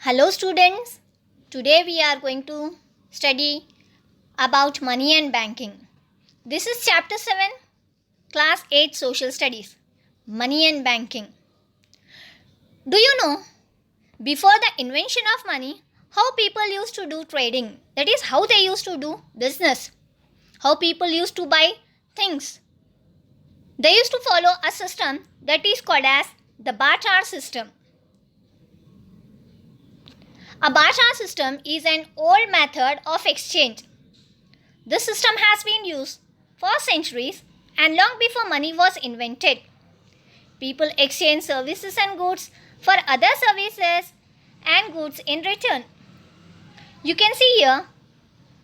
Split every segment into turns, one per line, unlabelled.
Hello students, today we are going to study about money and banking. This is chapter 7, class 8 social studies, money and banking. Do you know, before the invention of money, how people used to do trading? That is how they used to do business. How people used to buy things. They used to follow a system that is called as the barter system. A barter system is an old method of exchange. This system has been used for centuries and long before money was invented. People exchange services and goods for other services and goods in return. You can see here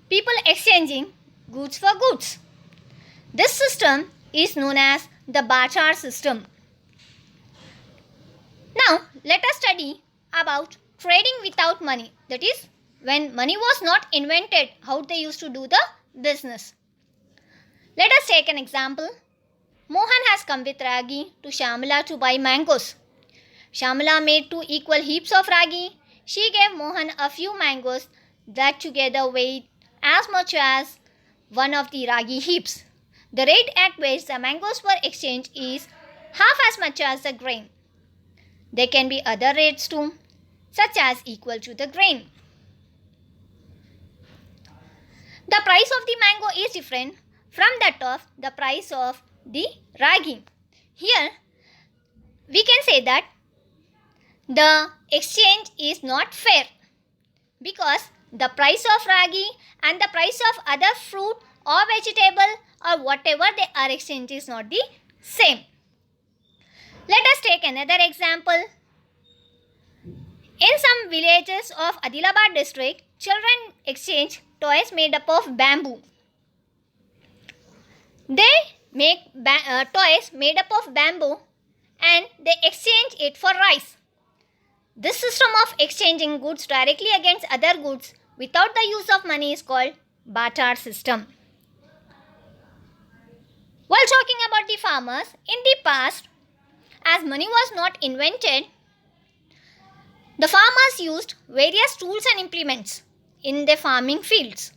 people exchanging goods for goods. This system is known as the barter system. Now let us study about trading without money. That is, when money was not invented, how they used to do the business. Let us take an example. Mohan has come with ragi to Shamala to buy mangoes. Shamala made 2 equal heaps of ragi. She gave Mohan a few mangoes that together weighed as much as one of the ragi heaps. The rate at which the mangoes were exchanged is half as much as the grain. There can be other rates too, such as equal to the grain. The price of the mango is different from that of the price of the ragi. Here, we can say that the exchange is not fair because the price of ragi and the price of other fruit or vegetable or whatever they are exchanged is not the same. Let us take another example. In some villages of Adilabad district, children exchange toys made up of bamboo. They make toys made up of bamboo and they exchange it for rice. This system of exchanging goods directly against other goods without the use of money is called barter system. While talking about the farmers, in the past, as money was not invented, the farmers used various tools and implements in their farming fields.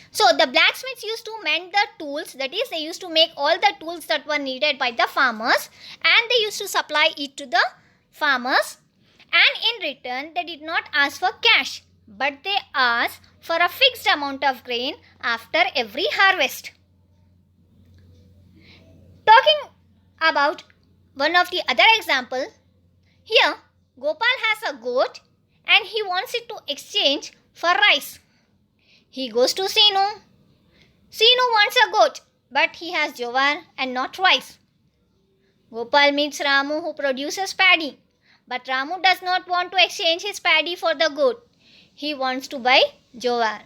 So the blacksmiths used to mend the tools, that is, they used to make all the tools that were needed by the farmers and they used to supply it to the farmers, and in return they did not ask for cash but they asked for a fixed amount of grain after every harvest. Talking about one of the other example, here Gopal has a goat and he wants it to exchange for rice. He goes to Sinu. Sinu wants a goat but he has jowar and not rice. Gopal meets Ramu who produces paddy, but Ramu does not want to exchange his paddy for the goat. He wants to buy jowar.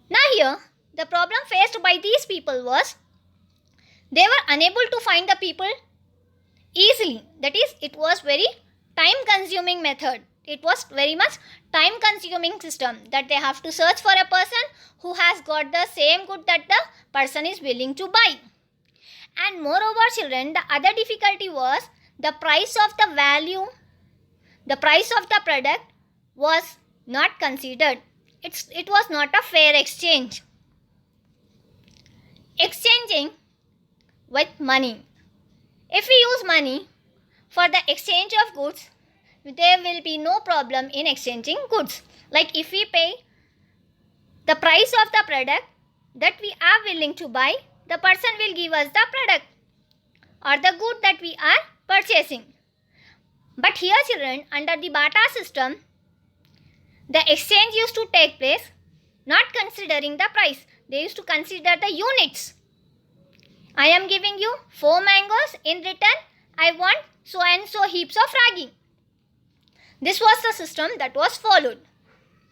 Now here the problem faced by these people was they were unable to find the people easily. That is, it was very time-consuming method. It was very much time-consuming system that they have to search for a person who has got the same good that the person is willing to buy. And moreover, children, the other difficulty was the price of the value, the price of the product was not considered. It was not a fair exchange. Exchanging with money. If we use money for the exchange of goods, there will be no problem in exchanging goods. Like if we pay the price of the product that we are willing to buy, the person will give us the product or the good that we are purchasing. But here children, under the barter system, the exchange used to take place not considering the price. They used to consider the units. I am giving you 4 mangoes. In return, I want so and so heaps of ragi. This was the system that was followed.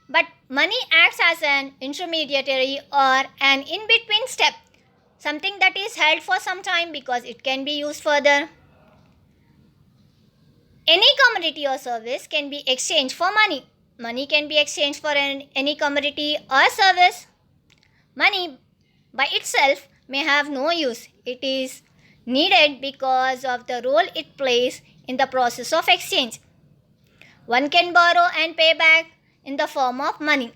But money acts as an intermediary or an in-between step. Something that is held for some time because it can be used further. Any commodity or service can be exchanged for money. Money can be exchanged for any commodity or service. Money by itself may have no use. It is needed because of the role it plays in the process of exchange. One can borrow and pay back in the form of money.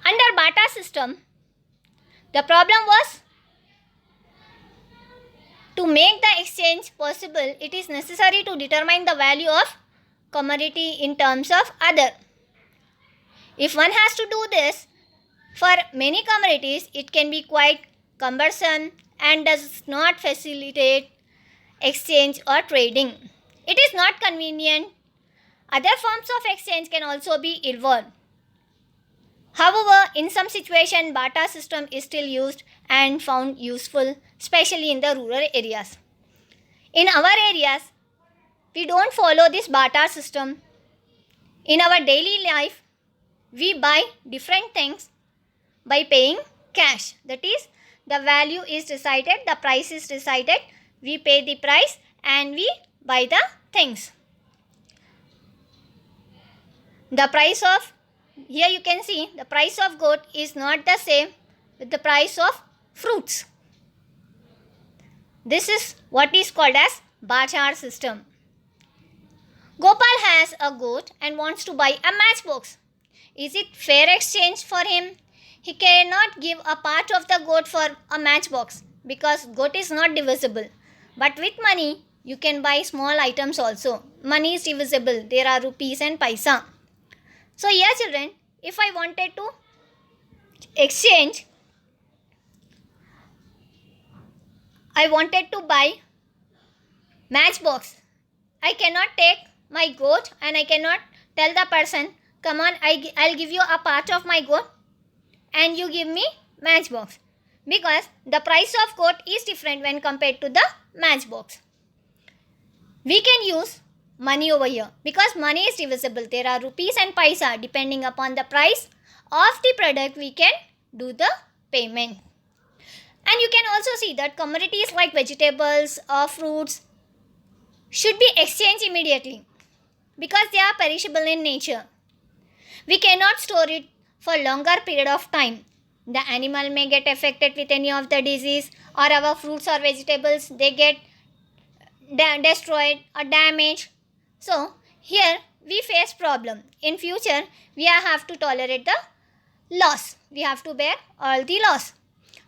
Under barter system, the problem was to make the exchange possible, it is necessary to determine the value of commodity in terms of other. If one has to do this for many commodities, it can be quite cumbersome and does not facilitate exchange or trading. It is not convenient. Other forms of exchange can also be involved. However, in some situations, barter system is still used and found useful, especially in the rural areas. In our areas, we don't follow this barter system. In our daily life, we buy different things by paying cash. That is, the value is decided, the price is decided, we pay the price and we buy the things. The price of, here you can see, the price of goat is not the same with the price of fruits. This is what is called as barter system. Gopal has a goat and wants to buy a matchbox. Is it fair exchange for him? He cannot give a part of the goat for a matchbox because goat is not divisible. But with money, you can buy small items also. Money is divisible. There are rupees and paisa. So here children, if I wanted to exchange, I wanted to buy matchbox. I cannot take my goat and I cannot tell the person, come on, I'll give you a part of my goat and you give me matchbox. Because the price of goat is different when compared to the matchbox. We can use money over here because money is divisible. There are rupees and paisa. Depending upon the price of the product, we can do the payment. And you can also see that commodities like vegetables or fruits should be exchanged immediately because they are perishable in nature. We cannot store it for longer period of time. The animal may get affected with any of the disease, or our fruits or vegetables, they get destroyed or damaged. So here we face problem. In future we have to tolerate the loss. We have to bear all the loss.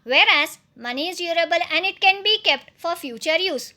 Whereas money is durable and it can be kept for future use.